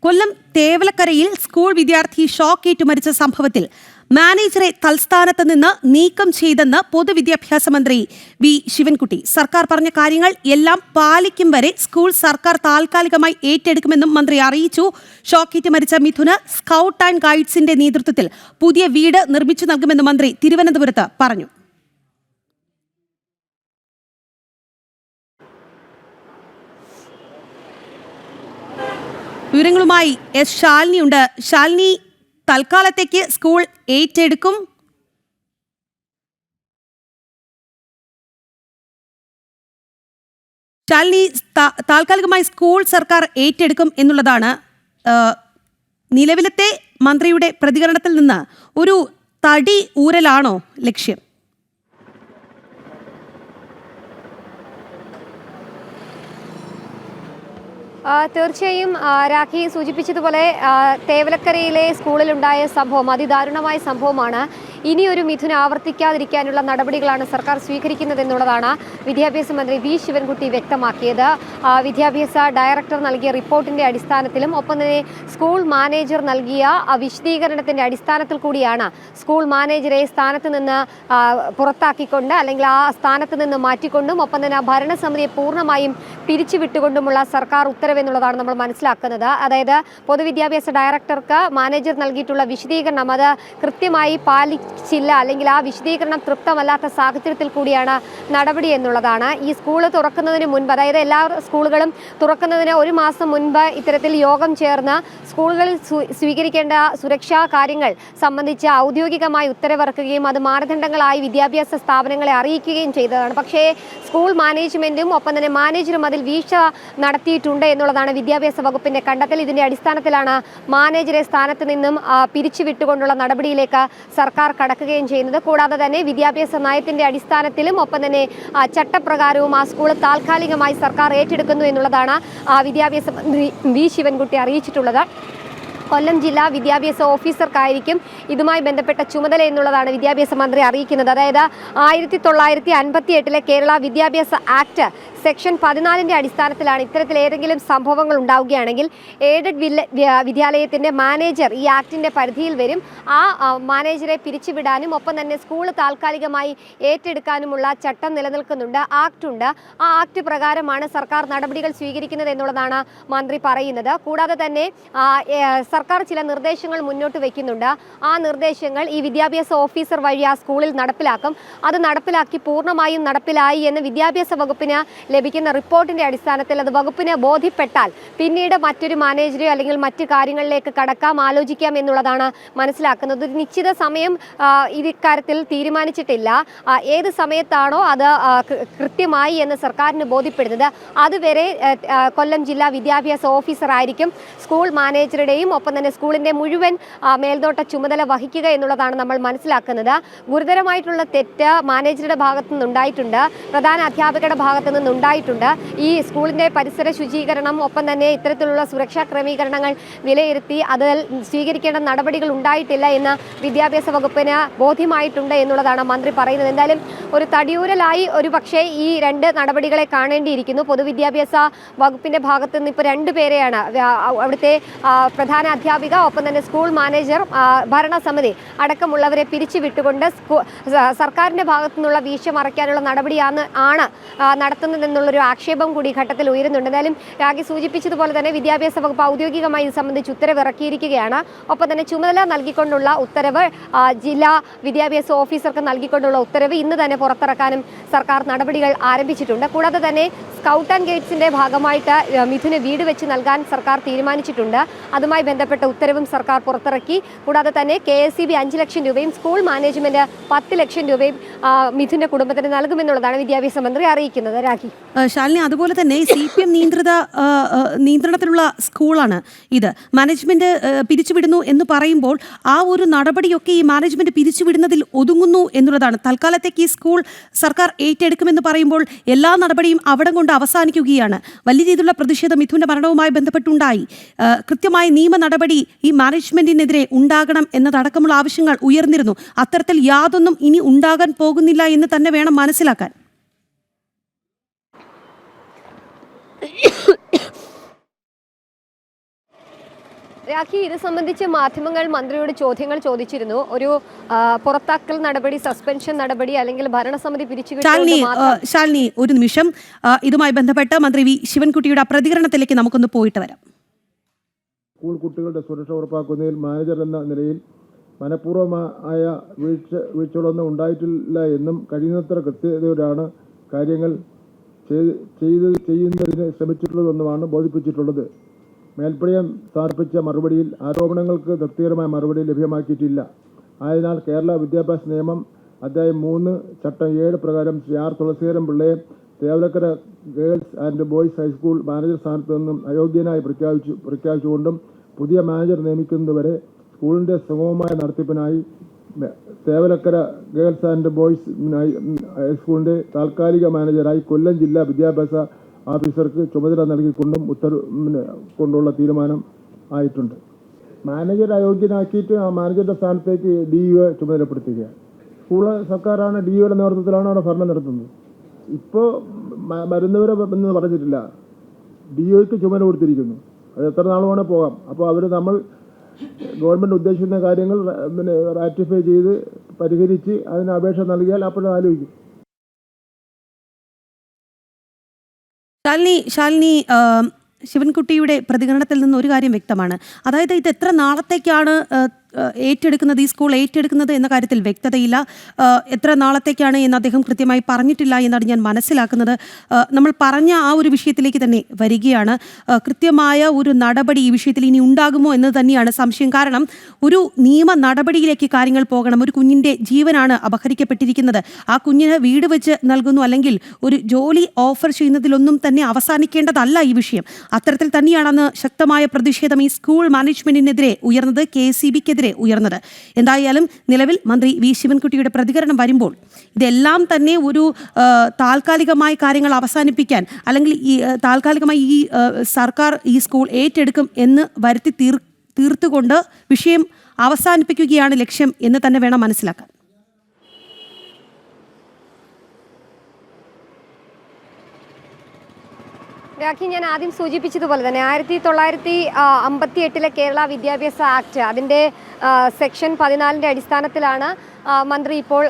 കൊല്ലം തേവലക്കരയിൽ school വിദ്യാർത്ഥി ഷോക്കേറ്റു മരിച്ച സംഭവത്തിൽ മാനേജറെ തൽസ്ഥാനത്ത് നിന്ന് നീക്കം ചെയ്തെന്ന് പൊതുവിദ്യാഭ്യാസ മന്ത്രി വി ശിവൻകുട്ടി. സർക്കാർ പറഞ്ഞ കാര്യങ്ങൾ എല്ലാം പാലിക്കും വരെ സ്കൂൾ സർക്കാർ താൽക്കാലികമായി ഏറ്റെടുക്കുമെന്നും മന്ത്രി അറിയിച്ചു. ഷോക്കേറ്റ് മരിച്ച മിഥുന് സ്കൗട്ട് ആൻഡ് ഗൈഡ്സിന്റെ നേതൃത്വത്തിൽ പുതിയ വീട് നിർമ്മിച്ചു നൽകുമെന്ന് മന്ത്രി തിരുവനന്തപുരത്ത് പറഞ്ഞു. വിവരങ്ങളുമായി എസ് ശാലിനി ഉണ്ട്. ശാലിനി, തൽക്കാലത്തേക്ക് സ്കൂൾ ഏറ്റെടുക്കും. ശാലിനി, താൽക്കാലികമായി സ്കൂൾ സർക്കാർ ഏറ്റെടുക്കും എന്നുള്ളതാണ് നിലവിലത്തെ മന്ത്രിയുടെ പ്രതികരണത്തിൽ നിന്ന് ഒരു തടി ഊരലാണോ ലക്ഷ്യം? തീർച്ചയായും രാഖി സൂചിപ്പിച്ചതുപോലെ തേവലക്കരയിലെ സ്കൂളിലുണ്ടായ സംഭവം അതിദാരുണമായ സംഭവമാണ്. ഇനിയൊരു മിഥുൻ ആവർത്തിക്കാതിരിക്കാനുള്ള നടപടികളാണ് സർക്കാർ സ്വീകരിക്കുന്നതെന്നുള്ളതാണ് വിദ്യാഭ്യാസ മന്ത്രി വി ശിവൻകുട്ടി വ്യക്തമാക്കിയത്. വിദ്യാഭ്യാസ ഡയറക്ടർ നൽകിയ റിപ്പോർട്ടിന്റെ അടിസ്ഥാനത്തിലും ഒപ്പം തന്നെ സ്കൂൾ മാനേജർ നൽകിയ വിശദീകരണത്തിന്റെ അടിസ്ഥാനത്തിൽ കൂടിയാണ് സ്കൂൾ മാനേജറെ സ്ഥാനത്ത് നിന്ന് പുറത്താക്കിക്കൊണ്ട് അല്ലെങ്കിൽ ആ സ്ഥാനത്ത് നിന്ന് മാറ്റിക്കൊണ്ടും ഒപ്പം തന്നെ ഭരണസമിതിയെ പൂർണ്ണമായും പിരിച്ചുവിട്ടുകൊണ്ടുമുള്ള സർക്കാർ ഉത്തരവെന്നുള്ളതാണ് നമ്മൾ മനസ്സിലാക്കുന്നത്. അതായത് പൊതുവിദ്യാഭ്യാസ ഡയറക്ടർക്ക് മാനേജർ നൽകിയിട്ടുള്ള വിശദീകരണം അത് കൃത്യമായി പാലിച്ചില്ല, അല്ലെങ്കിൽ ആ വിശദീകരണം തൃപ്തമല്ലാത്ത സാഹചര്യത്തിൽ കൂടിയാണ് നടപടി എന്നുള്ളതാണ്. ഈ സ്കൂൾ തുറക്കുന്നതിന് മുൻപ്, അതായത് എല്ലാ സ്കൂളുകളും തുറക്കുന്നതിന് ഒരു മാസം മുൻപ് ഇത്തരത്തിൽ യോഗം ചേർന്ന് സ്കൂളുകളിൽ സ്വീകരിക്കേണ്ട സുരക്ഷാ കാര്യങ്ങൾ സംബന്ധിച്ച് ഔദ്യോഗികമായി ഉത്തരവിറക്കുകയും അത് മാനദണ്ഡങ്ങളായി വിദ്യാഭ്യാസ സ്ഥാപനങ്ങളെ അറിയിക്കുകയും ചെയ്തതാണ്. പക്ഷേ സ്കൂൾ മാനേജ്മെന്റും ഒപ്പം തന്നെ മാനേജറും അതിൽ വീഴ്ച നടത്തിയിട്ടുണ്ട് എന്നുള്ളതാണ് വിദ്യാഭ്യാസ വകുപ്പിന്റെ കണ്ടെത്തൽ. ഇതിന്റെ അടിസ്ഥാനത്തിലാണ് മാനേജറെ സ്ഥാനത്ത് നിന്നും പിരിച്ചുവിട്ടുകൊണ്ടുള്ള നടപടിയിലേക്ക് സർക്കാർ കടക്കുകയും ചെയ്യുന്നത്. കൂടാതെ തന്നെ വിദ്യാഭ്യാസ നയത്തിന്റെ അടിസ്ഥാനത്തിലും ഒപ്പം തന്നെ ചട്ടപ്രകാരവും ആ സ്കൂൾ താൽക്കാലികമായി സർക്കാർ ഏറ്റെടുക്കുന്നു എന്നുള്ളതാണ് വിദ്യാഭ്യാസ മന്ത്രി വി ശിവൻകുട്ടി അറിയിച്ചിട്ടുള്ളത്. കൊല്ലം ജില്ലാ വിദ്യാഭ്യാസ ഓഫീസർക്കായിരിക്കും ഇതുമായി ബന്ധപ്പെട്ട ചുമതല എന്നുള്ളതാണ് വിദ്യാഭ്യാസ മന്ത്രി അറിയിക്കുന്നത്. അതായത് 1958 കേരള വിദ്യാഭ്യാസ ആക്ട് സെക്ഷൻ 14 അടിസ്ഥാനത്തിലാണ് ഇത്തരത്തിൽ ഏതെങ്കിലും സംഭവങ്ങൾ ഉണ്ടാവുകയാണെങ്കിൽ എയ്ഡഡ് വിദ്യാലയത്തിന്റെ മാനേജർ ഈ ആക്ടിന്റെ പരിധിയിൽ വരും. ആ മാനേജറെ പിരിച്ചുവിടാനും ഒപ്പം തന്നെ സ്കൂൾ താൽക്കാലികമായി ഏറ്റെടുക്കാനുമുള്ള ചട്ടം നിലനിൽക്കുന്നുണ്ട്, ആക്ട് ഉണ്ട്. ആ ആക്ട് പ്രകാരമാണ് സർക്കാർ നടപടികൾ സ്വീകരിക്കുന്നത് എന്നുള്ളതാണ് മന്ത്രി പറയുന്നത്. കൂടാതെ തന്നെ സർക്കാർ ചില നിർദ്ദേശങ്ങൾ മുന്നോട്ട് വയ്ക്കുന്നുണ്ട്. ആ നിർദ്ദേശങ്ങൾ ഈ വിദ്യാഭ്യാസ ഓഫീസർ വഴി ആ സ്കൂളിൽ നടപ്പിലാക്കും. അത് നടപ്പിലാക്കി പൂർണ്ണമായും നടപ്പിലായി എന്ന് വിദ്യാഭ്യാസ വകുപ്പിന് ലഭിക്കുന്ന റിപ്പോർട്ടിന്റെ അടിസ്ഥാനത്തിൽ അത് വകുപ്പിനെ ബോധ്യപ്പെട്ടാൽ പിന്നീട് മറ്റൊരു മാനേജറോ അല്ലെങ്കിൽ മറ്റു കാര്യങ്ങളിലേക്ക് കടക്കാം, ആലോചിക്കാം എന്നുള്ളതാണ് മനസ്സിലാക്കുന്നത്. ഒരു നിശ്ചിത സമയം ഇക്കാര്യത്തിൽ തീരുമാനിച്ചിട്ടില്ല. ഏത് സമയത്താണോ അത് കൃത്യമായി എന്ന് സർക്കാരിന് ബോധ്യപ്പെടുന്നത് അതുവരെ കൊല്ലം ജില്ലാ വിദ്യാഭ്യാസ ഓഫീസർ ആയിരിക്കും സ്കൂൾ മാനേജറുടെയും ഒപ്പം തന്നെ സ്കൂളിന്റെ മുഴുവൻ മേൽനോട്ട ചുമതല വഹിക്കുക എന്നുള്ളതാണ് നമ്മൾ മനസ്സിലാക്കുന്നത്. ഗുരുതരമായിട്ടുള്ള തെറ്റ് മാനേജറുടെ ഭാഗത്തു നിന്നുണ്ടായിട്ടുണ്ട്, പ്രധാന അധ്യാപകരുടെ ഭാഗത്തു നിന്നുണ്ടായിട്ടുണ്ട്. ഈ സ്കൂളിന്റെ പരിസര ശുചീകരണം ഒപ്പം തന്നെ ഇത്തരത്തിലുള്ള സുരക്ഷാ ക്രമീകരണങ്ങൾ വിലയിരുത്തി അതിൽ സ്വീകരിക്കേണ്ട നടപടികൾ ഉണ്ടായിട്ടില്ല എന്ന് വിദ്യാഭ്യാസ വകുപ്പിന് ബോധ്യമായിട്ടുണ്ട് എന്നുള്ളതാണ് മന്ത്രി പറയുന്നത്. എന്തായാലും ഒരു തടിയൂരലായി ഒരു പക്ഷേ ഈ രണ്ട് നടപടികളെ കാണേണ്ടിയിരിക്കുന്നു. പൊതുവിദ്യാഭ്യാസ വകുപ്പിന്റെ ഭാഗത്തു നിന്ന് ഇപ്പോൾ 2 പേരെയാണ്, അവിടുത്തെ പ്രധാന അധ്യാപിക ഒപ്പം തന്നെ സ്കൂൾ മാനേജർ, ഭരണസമിതി അടക്കമുള്ളവരെ പിരിച്ചുവിട്ടുകൊണ്ട് സർക്കാരിന്റെ ഭാഗത്തു നിന്നുള്ള വീഴ്ച മറയ്ക്കാനുള്ള നടപടിയാണ് നടത്തുന്നതെന്നുള്ളൊരു ആക്ഷേപം കൂടി ഘട്ടത്തിൽ ഉയരുന്നുണ്ട്. എന്തായാലും രാഗി സൂചിപ്പിച്ചതുപോലെ തന്നെ വിദ്യാഭ്യാസ വകുപ്പ് ഔദ്യോഗികമായി ഇത് സംബന്ധിച്ച് ഉത്തരവ് ഇറക്കിയിരിക്കുകയാണ്. ഒപ്പം തന്നെ ചുമതല നൽകിക്കൊണ്ടുള്ള ഉത്തരവ് ജില്ലാ വിദ്യാഭ്യാസ ഓഫീസർക്ക് നൽകിക്കൊണ്ടുള്ള ഉത്തരവ് ഇന്ന് തന്നെ പുറത്തിറക്കാനും സർക്കാർ നടപടികൾ ആരംഭിച്ചിട്ടുണ്ട്. കൂടാതെ തന്നെ സ്കൗട്ട് ആൻഡ് ഗൈഡ്സിന്റെ ഭാഗമായിട്ട് മിഥുന് വീട് വെച്ച് നൽകാൻ സർക്കാർ തീരുമാനിച്ചിട്ടുണ്ട്. അതുമായി ബന്ധപ്പെട്ട ഉത്തരവും സർക്കാർ പുറത്തിറക്കി. കൂടാതെ തന്നെ KSEB 5 ലക്ഷം രൂപയും സ്കൂൾ മാനേജ്മെന്റ് 10 ലക്ഷം രൂപയും മിഥുന്റെ കുടുംബത്തിന് നൽകുമെന്നുള്ളതാണ് വിദ്യാഭ്യാസ മന്ത്രി അറിയിക്കുന്നത്. രാഖി, ശാലിനി, അതുപോലെ തന്നെ CPM നിയന്ത്രണത്തിലുള്ള സ്കൂളാണ് ഇത്. മാനേജ്മെന്റ് പിരിച്ചുവിടുന്നു എന്ന് പറയുമ്പോൾ ആ ഒരു നടപടിയൊക്കെ ഈ മാനേജ്മെന്റ് പിരിച്ചുവിടുന്നതിൽ ഒതുങ്ങുന്നു എന്നുള്ളതാണ്. തൽക്കാലത്തേക്ക് ഈ സ്കൂൾ സർക്കാർ ഏറ്റെടുക്കുമെന്ന് പറയുമ്പോൾ എല്ലാ നടപടിയും അവിടെ കൊണ്ട് അവസാനിക്കുകയാണ്. വലിയ രീതിയിലുള്ള പ്രതിഷേധം മിഥുന്റെ മരണവുമായി ബന്ധപ്പെട്ടുണ്ടായി. കൃത്യമായ നിയമ നടപടി ഈ മാനേജ്മെന്റിനെതിരെ ഉണ്ടാകണം എന്നതടക്കമുള്ള ആവശ്യങ്ങൾ ഉയർന്നിരുന്നു. അത്തരത്തിൽ യാതൊന്നും ഇനി ഉണ്ടാകാൻ പോകുന്നില്ല എന്ന് തന്നെ വേണം മനസ്സിലാക്കാൻ. രാഖി, ഇത് സംബന്ധിച്ച് മാധ്യമങ്ങൾ മന്ത്രിയോട് ചോദ്യങ്ങൾ ചോദിച്ചിരുന്നു. ഒരു പുറത്താക്കൽ നടപടി, സസ്പെൻഷൻ നടപടി അല്ലെങ്കിൽ ഭരണസമിതി ശാലിനി, ഒരു നിമിഷം. ഇതുമായി ബന്ധപ്പെട്ട് മന്ത്രി വി ശിവൻകുട്ടിയുടെ പ്രതികരണത്തിലേക്ക് നമുക്കൊന്ന് പോയിട്ട് വരാം. സ്കൂൾ കുട്ടികളുടെ സുരക്ഷ ഉറപ്പാക്കുന്നതിൽ മാനേജർ എന്ന നിലയിൽ മനഃപൂർവമായ വീഴ്ചകളൊന്നും ഉണ്ടായിട്ടില്ല എന്നും കഴിയുന്നത്ര കൃത്യതയോടെയാണ് കാര്യങ്ങൾ ചെയ്യുന്നതിന് ശ്രമിച്ചിട്ടുള്ളതെന്നുമാണ് ബോധിപ്പിച്ചിട്ടുള്ളത്. മേൽപ്പടിയം സമർപ്പിച്ച മറുപടിയിൽ ആരോപണങ്ങൾക്ക് തൃപ്തികരമായ മറുപടി ലഭ്യമാക്കിയിട്ടില്ല. ആയതിനാൽ കേരള വിദ്യാഭ്യാസ നിയമം അധ്യായം 3 ചട്ടം 7 പ്രകാരം ശ്രീ ആർ തുളസീധരൻ പിള്ളയെ Thevalakkara girls and boys high school manager സ്ഥാനത്ത് നിന്നും അയോഗ്യനായി പ്രഖ്യാപിച്ചുകൊണ്ടും പുതിയ മാനേജർ നിയമിക്കുന്നതുവരെ സ്കൂളിൻ്റെ സുഗമമായ നടത്തിപ്പിനായി തേവലക്കര ഗേൾസ് ആൻഡ് ബോയ്സ് ഹൈസ്കൂളിൻ്റെ താൽക്കാലിക മാനേജറായി കൊല്ലം ജില്ലാ വിദ്യാഭ്യാസ ഓഫീസർക്ക് ചുമതല നൽകിക്കൊണ്ടും കൊണ്ടുള്ള തീരുമാനം ആയിട്ടുണ്ട്. മാനേജർ അയോഗ്യനാക്കിയിട്ട് ആ മാനേജറുടെ സ്ഥാനത്തേക്ക് DEO ചുമതലപ്പെടുത്തുകയാണ്. സ്കൂള് സർക്കാരാണ്, DEOയുടെ നേതൃത്വത്തിലാണ് അവിടെ ഭരണം നടത്തുന്നത്. ഇപ്പോൾ വരുന്നവരെ എന്ന് പറഞ്ഞിട്ടില്ല, DEOയ്ക്ക് ചുമതല കൊടുത്തിരിക്കുന്നു. അത് എത്ര നാൾ വേണേൽ പോകാം. അപ്പോൾ നമ്മൾ ഗവൺമെൻറ് ഉദ്ദേശിക്കുന്ന കാര്യങ്ങൾ റാറ്റിഫൈ ചെയ്ത് പരിഹരിച്ച് അതിന് അപേക്ഷ നൽകിയാൽ അപ്പോഴും ആലോചിക്കും. ശാലിനി, ശിവൻകുട്ടിയുടെ പ്രതികരണത്തിൽ നിന്ന് ഒരു കാര്യം വ്യക്തമാണ്. അതായത് ഇത് എത്ര നാളത്തേക്കാണ് ഏറ്റെടുക്കുന്നത്, ഈ സ്കൂൾ ഏറ്റെടുക്കുന്നത് എന്ന കാര്യത്തിൽ വ്യക്തതയില്ല. എത്ര നാളത്തേക്കാണ് എന്ന് അദ്ദേഹം കൃത്യമായി പറഞ്ഞിട്ടില്ല എന്നാണ് ഞാൻ മനസ്സിലാക്കുന്നത്. നമ്മൾ പറഞ്ഞ ആ ഒരു വിഷയത്തിലേക്ക് തന്നെ വരികയാണ്. കൃത്യമായ ഒരു നടപടി ഈ വിഷയത്തിൽ ഇനി ഉണ്ടാകുമോ എന്ന് തന്നെയാണ് സംശയം. കാരണം ഒരു നിയമ നടപടിയിലേക്ക് കാര്യങ്ങൾ പോകണം. ഒരു കുഞ്ഞിൻ്റെ ജീവനാണ് അപഹരിക്കപ്പെട്ടിരിക്കുന്നത്. ആ കുഞ്ഞിന് വീട് വെച്ച് നൽകുന്നു അല്ലെങ്കിൽ ഒരു ജോലി ഓഫർ ചെയ്യുന്നതിലൊന്നും തന്നെ അവസാനിക്കേണ്ടതല്ല ഈ വിഷയം. അത്തരത്തിൽ തന്നെയാണെന്ന് ശക്തമായ പ്രതിഷേധം ഈ സ്കൂൾ മാനേജ്മെന്റിനെതിരെ ഉയർന്നത്, KCBക്കെതിരെ ഉയർന്നത്. എന്തായാലും നിലവിൽ മന്ത്രി വി ശിവൻകുട്ടിയുടെ പ്രതികരണം വരുമ്പോൾ ഇതെല്ലാം തന്നെ ഒരു താൽക്കാലികമായ കാര്യങ്ങൾ അവസാനിപ്പിക്കാൻ അല്ലെങ്കിൽ ഈ താൽക്കാലികമായി ഈ സർക്കാർ ഈ സ്കൂൾ ഏറ്റെടുക്കും എന്ന് വരുത്തി തീർത്തുകൊണ്ട് വിഷയം അവസാനിപ്പിക്കുകയാണ് ലക്ഷ്യം എന്ന് തന്നെ വേണം മനസ്സിലാക്കാൻ. രാഖി, ഞാൻ ആദ്യം സൂചിപ്പിച്ചതുപോലെ തന്നെ 1958 കേരള വിദ്യാഭ്യാസ ആക്ട് അതിൻ്റെ സെക്ഷൻ 14 അടിസ്ഥാനത്തിലാണ് മന്ത്രി ഇപ്പോൾ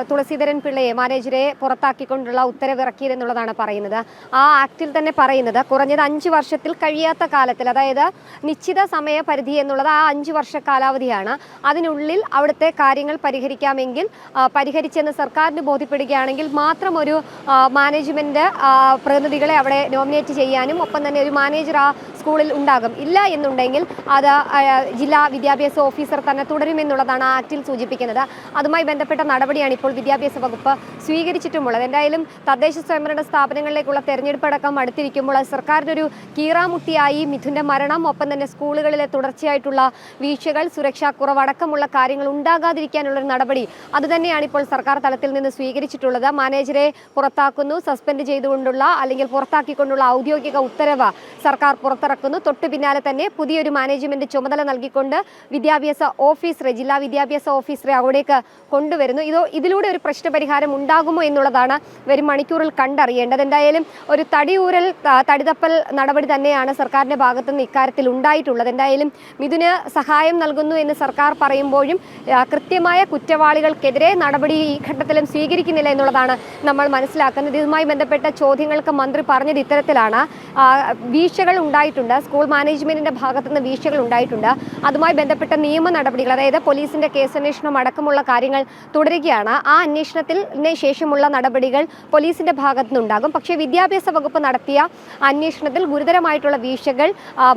തുളസീധരൻ പിള്ളയെ മാനേജരെ പുറത്താക്കിക്കൊണ്ടുള്ള ഉത്തരവിറക്കിയതെന്നുള്ളതാണ് പറയുന്നത്. ആ ആക്ടിൽ തന്നെ പറയുന്നത് കുറഞ്ഞത് 5 വർഷത്തിൽ കഴിയാത്ത കാലത്തിൽ, അതായത് നിശ്ചിത സമയപരിധി എന്നുള്ളത് ആ 5 വർഷ കാലാവധിയാണ്. അതിനുള്ളിൽ അവിടുത്തെ കാര്യങ്ങൾ പരിഹരിക്കാമെങ്കിൽ പരിഹരിച്ചെന്ന് സർക്കാരിന് ബോധ്യപ്പെടുകയാണെങ്കിൽ മാത്രം ഒരു മാനേജ്മെൻറ്റ് പ്രതിനിധികളെ അവിടെ നോമിനേറ്റ് ചെയ്യാനും ഒപ്പം തന്നെ ഒരു മാനേജർ ആ സ്കൂളിൽ ഉണ്ടാകും. ഇല്ല എന്നുണ്ടെങ്കിൽ അത് ജില്ലാ വിദ്യാഭ്യാസ ഓഫീസർ തന്നെ തുടരുമെന്നുള്ളതാണ് ആ ആക്ടിൽ സൂചിപ്പിക്കുന്നത്. അതുമായി ബന്ധപ്പെട്ട നടപടിയാണ് ഇപ്പോൾ വിദ്യാഭ്യാസ വകുപ്പ് സ്വീകരിച്ചിട്ടുമുള്ളത്. എന്തായാലും തദ്ദേശ സ്വയംഭരണ സ്ഥാപനങ്ങളിലേക്കുള്ള തെരഞ്ഞെടുപ്പ് അടക്കം അടുത്തിരിക്കുമ്പോൾ സർക്കാരിനൊരു കീറാമുട്ടിയായി മിഥുൻ്റെ മരണം, ഒപ്പം തന്നെ സ്കൂളുകളിലെ തുടർച്ചയായിട്ടുള്ള വീഴ്ചകൾ, സുരക്ഷാക്കുറവ് അടക്കമുള്ള കാര്യങ്ങൾ ഉണ്ടാകാതിരിക്കാനുള്ളൊരു നടപടി അതുതന്നെയാണ് ഇപ്പോൾ സർക്കാർ തലത്തിൽ നിന്ന് സ്വീകരിച്ചിട്ടുള്ളത്. മാനേജരെ പുറത്താക്കുന്നു, സസ്പെൻഡ് ചെയ്തുകൊണ്ടുള്ള അല്ലെങ്കിൽ പുറത്താക്കിക്കൊണ്ടുള്ള ഔദ്യോഗിക ഉത്തരവ് സർക്കാർ പുറത്തിറക്കുന്നു. തൊട്ടു പിന്നാലെ തന്നെ പുതിയൊരു മാനേജ്മെന്റ് ചുമതല നൽകിക്കൊണ്ട് വിദ്യാഭ്യാസ ഓഫീസറെ, ജില്ലാ വിദ്യാഭ്യാസ ഓഫീസറെ അവിടേക്ക് കൊണ്ടുവരുന്നു. ഇതിലൂടെ ഒരു പ്രശ്നപരിഹാരം ഉണ്ടാകുമോ എന്നുള്ളതാണ് വരും മണിക്കൂറിൽ കണ്ടറിയേണ്ടത്. എന്തായാലും ഒരു തടിതപ്പൽ നടപടി തന്നെയാണ് സർക്കാരിന്റെ ഭാഗത്തു നിന്ന് ഇക്കാര്യത്തിൽ ഉണ്ടായിട്ടുള്ളത്. എന്തായാലും മിഥുന് സഹായം നൽകുന്നു എന്ന് സർക്കാർ പറയുമ്പോഴും കൃത്യമായ കുറ്റവാളികൾക്കെതിരെ നടപടി ഈ ഘട്ടത്തിലും സ്വീകരിക്കുന്നില്ല എന്നുള്ളതാണ് നമ്മൾ മനസ്സിലാക്കുന്നത്. ഇതുമായി ബന്ധപ്പെട്ട ചോദ്യങ്ങൾക്ക് മന്ത്രി പറഞ്ഞത് ഇത്തരത്തിലാണ്. വീഴ്ചകൾ ഉണ്ടായിട്ടുണ്ട്, സ്കൂൾ മാനേജ്മെന്റിന്റെ ഭാഗത്തുനിന്ന് വീഴ്ചകൾ ഉണ്ടായിട്ടുണ്ട്. അതുമായി ബന്ധപ്പെട്ട നിയമ നടപടികൾ, അതായത് പോലീസിന്റെ കേസന്വേഷണം അടക്കമുള്ള കാര്യങ്ങൾ തുടരുകയാണ്. ആ അന്വേഷണത്തിന് ശേഷമുള്ള നടപടികൾ പോലീസിന്റെ ഭാഗത്തുനിന്നുണ്ടാകും. പക്ഷേ വിദ്യാഭ്യാസ വകുപ്പ് നടത്തിയ അന്വേഷണത്തിൽ ഗുരുതരമായിട്ടുള്ള വീഴ്ചകൾ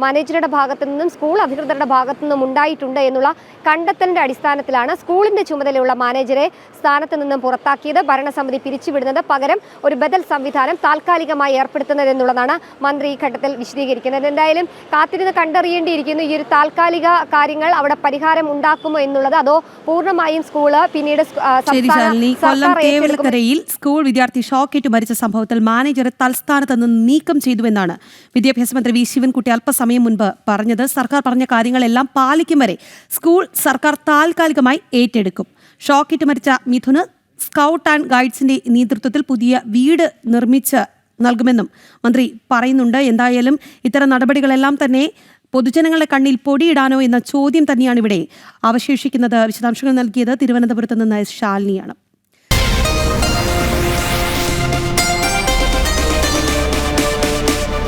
മാനേജറുടെ ഭാഗത്തു നിന്നും സ്കൂൾ അധികൃതരുടെ ഭാഗത്തു നിന്നും ഉണ്ടായിട്ടുണ്ട് എന്നുള്ള കണ്ടെത്തലിന്റെ അടിസ്ഥാനത്തിലാണ് സ്കൂളിന്റെ ചുമതലയുള്ള മാനേജരെ സ്ഥാനത്ത് നിന്നും പുറത്താക്കിയത്, ഭരണസമിതി പിരിച്ചുവിടുന്നത്, പകരം ഒരു ബദൽ സംവിധാനം താൽക്കാലികമായി ഏർപ്പെടുത്തുന്നത് എന്നുള്ളതാണ് മന്ത്രി ഈ ഘട്ടത്തിൽ വിശദീകരിക്കുന്നത്. എന്തായാലും കാത്തിരുന്ന് കണ്ടറിയേണ്ടിയിരിക്കുന്നു ഈ ഒരു താൽക്കാലിക കാര്യങ്ങൾ അവിടെ പരിഹാരം ഉണ്ടാക്കുമോ എന്നുള്ളത്, അതോ പൂർണ്ണമായും സ്കൂള് പിന്നീട് കൊല്ലം തേവലക്കരയിൽ സ്കൂൾ വിദ്യാർത്ഥി ഷോക്കേറ്റ് മരിച്ച സംഭവത്തിൽ മാനേജറെ തൽസ്ഥാനത്ത് നിന്ന് നീക്കം ചെയ്തുവെന്നാണ് വിദ്യാഭ്യാസ മന്ത്രി വി ശിവൻകുട്ടി അല്പസമയം മുൻപ് പറഞ്ഞത്. സർക്കാർ പറഞ്ഞ കാര്യങ്ങളെല്ലാം പാലിക്കും വരെ സ്കൂൾ സർക്കാർ താൽക്കാലികമായി ഏറ്റെടുക്കും. ഷോക്കേറ്റ് മരിച്ച മിഥുന് സ്കൗട്ട് ആൻഡ് ഗൈഡ്സിന്റെ നേതൃത്വത്തിൽ പുതിയ വീട് നിർമ്മിച്ച് നൽകുമെന്നും മന്ത്രി പറയുന്നുണ്ട്. എന്തായാലും ഇത്തരം നടപടികളെല്ലാം തന്നെ പൊതുജനങ്ങളുടെ കണ്ണിൽ പൊടിയിടാനോ എന്ന ചോദ്യം തന്നെയാണ് ഇവിടെ അവശേഷിക്കുന്നത്. വിശദാംശങ്ങൾ നൽകിയത് തിരുവനന്തപുരത്ത് നിന്ന് ശാലിനിയാണ്.